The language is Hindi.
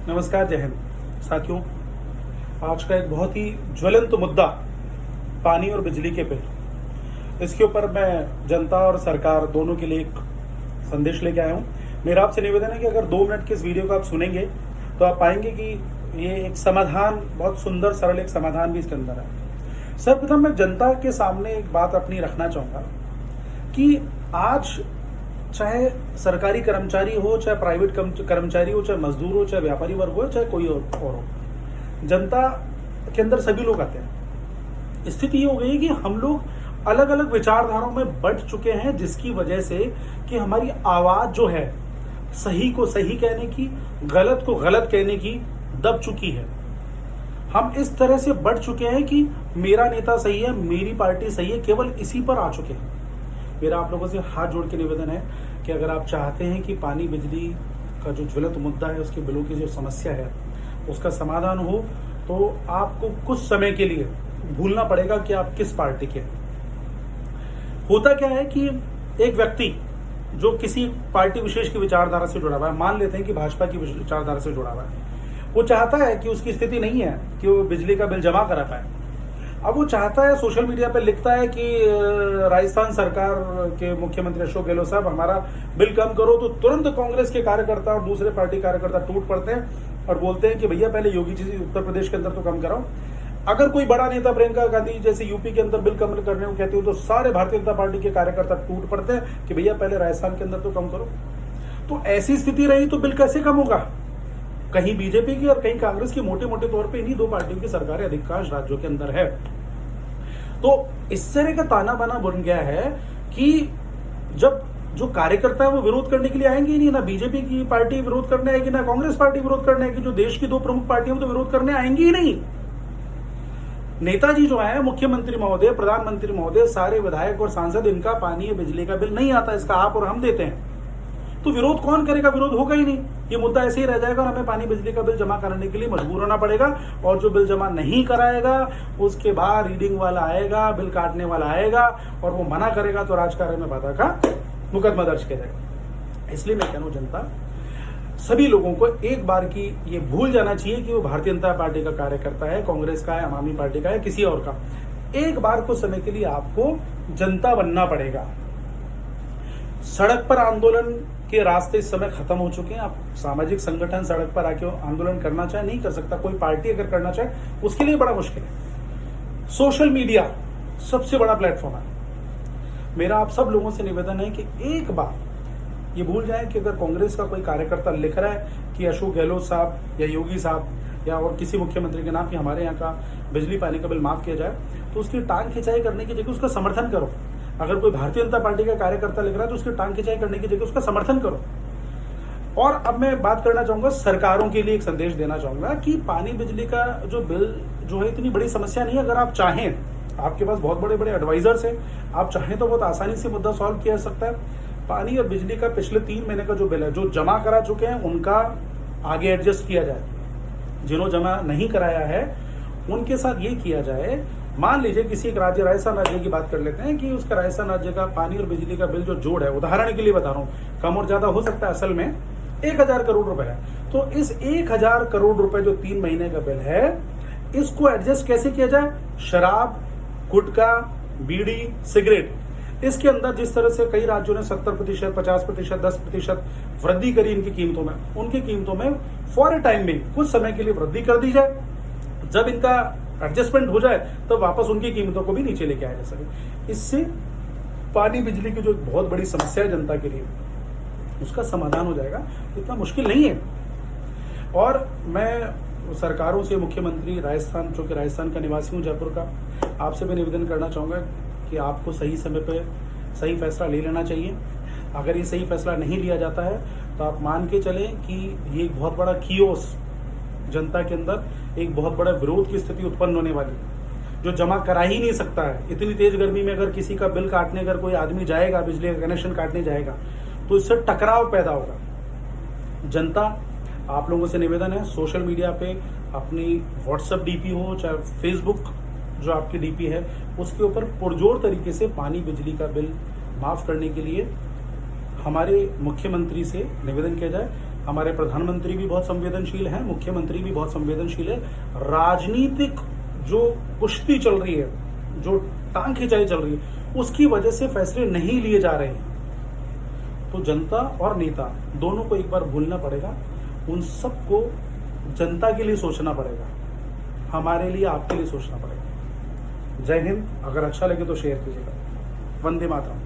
नमस्कार, जय हिंद। साथियों, आज का एक बहुत ही ज्वलंत मुद्दा पानी और बिजली के बिल। इसके ऊपर मैं जनता और सरकार दोनों के लिए एक संदेश लेके आया हूँ। मेरा आपसे निवेदन है कि अगर 2 मिनट के इस वीडियो को आप सुनेंगे तो आप पाएंगे कि ये एक समाधान, बहुत सुंदर सरल एक समाधान भी इसके अंदर है। सर्वप्रथम मैं जनता के सामने एक बात अपनी रखना चाहूँगा कि आज चाहे सरकारी कर्मचारी हो, चाहे प्राइवेट कर्मचारी हो, चाहे मजदूर हो, चाहे व्यापारी वर्ग हो, चाहे कोई और हो, जनता के अंदर सभी लोग आते हैं। स्थिति ये हो गई है कि हम लोग अलग अलग विचारधाराओं में बंट चुके हैं, जिसकी वजह से कि हमारी आवाज जो है सही को सही कहने की, गलत को गलत कहने की दब चुकी है। हम इस तरह से बढ़ चुके हैं कि मेरा नेता सही है, मेरी पार्टी सही है, केवल इसी पर आ चुके हैं। मेरा आप लोगों से हाथ जोड़ के निवेदन है कि अगर आप चाहते हैं कि पानी बिजली का जो ज्वलंत मुद्दा है, उसके बिलों की जो समस्या है, उसका समाधान हो, तो आपको कुछ समय के लिए भूलना पड़ेगा कि आप किस पार्टी के हैं। होता क्या है कि एक व्यक्ति जो किसी पार्टी विशेष की विचारधारा से जुड़ा हुआ है, मान लेते हैं कि भाजपा की विचारधारा से जुड़ा हुआ है, वो चाहता है कि उसकी स्थिति नहीं है कि वो बिजली का बिल जमा करा पाए। अब वो चाहता है, सोशल मीडिया पे लिखता है कि राजस्थान सरकार के मुख्यमंत्री अशोक गहलोत साहब हमारा बिल कम करो, तो तुरंत कांग्रेस के कार्यकर्ता और दूसरे पार्टी कार्यकर्ता टूट पड़ते हैं और बोलते हैं कि भैया पहले योगी जी उत्तर प्रदेश के अंदर तो कम कराओ। अगर कोई बड़ा नेता प्रियंका गांधी जैसे यूपी के अंदर बिल कम करने को कहती हो, तो सारे भारतीय जनता पार्टी के कार्यकर्ता टूट पड़ते हैं कि भैया पहले राजस्थान के अंदर तो कम करो। तो ऐसी स्थिति रही तो बिल कैसे कम होगा? कहीं बीजेपी की और कहीं कांग्रेस की मोटे मोटे तौर पे इन्हीं 2 पार्टियों की सरकारें अधिकांश राज्यों के अंदर है। तो इस तरह का ताना बाना बन गया है कि जब जो कार्यकर्ता है वो विरोध करने के लिए आएंगे ही नहीं, ना बीजेपी की पार्टी विरोध करने आएगी, ना कांग्रेस पार्टी विरोध करने आएगी। जो देश की 2 प्रमुख पार्टियां तो विरोध करने आएंगी ही नहीं। नेताजी जो है, मुख्यमंत्री महोदय, प्रधानमंत्री महोदय, सारे विधायक और सांसद, इनका पानी या बिजली का बिल नहीं आता, इसका आप और हम देते हैं। तो विरोध कौन करेगा? विरोध होगा ही नहीं। ये मुद्दा ऐसे ही रह जाएगा और हमें पानी बिजली का बिल जमा कराने के लिए मजबूर होना पड़ेगा। और जो बिल जमा नहीं कराएगा उसके बाद रीडिंग वाला आएगा, बिल काटने वाला आएगा, और वो मना करेगा तो राजकारण में बाधा का मुकदमा दर्ज किया जाएगा। इसलिए मैं कह रहा हूं, जनता सभी लोगों को एक बार की ये भूल जाना चाहिए कि वो भारतीय जनता पार्टी का कार्यकर्ता है, कांग्रेस का है, आम आदमी पार्टी का है, किसी और का। एक बार कुछ समय के लिए आपको जनता बनना पड़ेगा। सड़क पर आंदोलन के रास्ते इस समय खत्म हो चुके हैं। आप सामाजिक संगठन सड़क पर आके आंदोलन करना चाहे नहीं कर सकता, कोई पार्टी अगर करना चाहे उसके लिए बड़ा मुश्किल है। सोशल मीडिया सबसे बड़ा प्लेटफॉर्म है। मेरा आप सब लोगों से निवेदन है कि एक बार ये भूल जाए कि अगर कांग्रेस का कोई कार्यकर्ता लिख रहा है कि अशोक गहलोत साहब या योगी साहब या और किसी मुख्यमंत्री के नाम कि हमारे यहाँ का बिजली पानी का बिल माफ किया जाए, तो उसकी टांग खिंचाई करने की जगह उसका समर्थन करो। अगर कोई भारतीय जनता पार्टी का कार्यकर्ता लिख रहा है तो उसकी टांग खिंचाई करने की जगह उसका समर्थन करो। और अब मैं बात करना चाहूंगा, सरकारों के लिए एक संदेश देना चाहूंगा कि पानी बिजली का जो बिल जो है इतनी बड़ी समस्या नहीं है। अगर आप चाहें, आपके पास बहुत बड़े बड़े एडवाइजर्स हैं, आप चाहें तो बहुत आसानी से मुद्दा सॉल्व किया जा सकता है। पानी और बिजली का पिछले 3 महीने का जो बिल है, जो जमा करा चुके हैं उनका आगे एडजस्ट किया जाए, जिन्होंने जमा नहीं कराया है उनके साथ ये किया जाए। मान लीजिए किसी एक राज्य, राजस्थान राज्य की बात कर लेते हैं कि उसका राजस्थान राज्य का पानी और बिजली का बिल जो जोड़ है, उदाहरण के लिए बता रहा हूँ, कम और ज्यादा हो सकता है, असल में 1000 करोड़ रुपए है। तो इस 1000 करोड़ रुपए जो 3 महीने का बिल है, इसको एडजस्ट कैसे किया जाए? शराब, गुटखा, बीड़ी, सिगरेट, इसके अंदर जिस तरह से कई राज्यों ने 70%, 50%, 10% वृद्धि करी इनकी कीमतों में, उनकी कीमतों में फॉर ए टाइम में कुछ समय के लिए वृद्धि कर दी जाए। जब इनका एडजस्टमेंट हो जाए तब वापस उनकी कीमतों को भी नीचे लेके आया जा सके। इससे पानी बिजली की जो बहुत बड़ी समस्या है जनता के लिए, उसका समाधान हो जाएगा। इतना मुश्किल नहीं है। और मैं सरकारों से, मुख्यमंत्री राजस्थान, जो कि राजस्थान का निवासी हूँ, जयपुर का, आपसे भी निवेदन करना चाहूंगा कि आपको सही समय पे सही फैसला ले लेना चाहिए। अगर ये सही फैसला नहीं लिया जाता है तो आप मान के चलें कि ये एक बहुत बड़ा कियोस, जनता के अंदर एक बहुत बड़ा विरोध की स्थिति उत्पन्न होने वाली है। जो जमा करा ही नहीं सकता है, इतनी तेज गर्मी में अगर किसी का बिल काटने अगर कोई आदमी जाएगा, बिजली का कनेक्शन काटने जाएगा, तो इससे टकराव पैदा होगा। जनता, आप लोगों से निवेदन है, सोशल मीडिया पे अपनी व्हाट्सएप डीपी हो चाहे फेसबुक जो आपकी डीपी है, उसके ऊपर पुरजोर तरीके से पानी बिजली का बिल माफ करने के लिए हमारे मुख्यमंत्री से निवेदन किया जाए हमारे प्रधानमंत्री भी बहुत संवेदनशील हैं, मुख्यमंत्री भी बहुत संवेदनशील है। राजनीतिक जो कुश्ती चल रही है, जो टांग खिंचाई चल रही है, उसकी वजह से फैसले नहीं लिए जा रहे हैं। तो जनता और नेता दोनों को एक बार भूलना पड़ेगा, उन सबको जनता के लिए सोचना पड़ेगा, हमारे लिए, आपके लिए सोचना पड़ेगा। जय हिंद। अगर अच्छा लगे तो शेयर कीजिएगा। वंदे मातरम।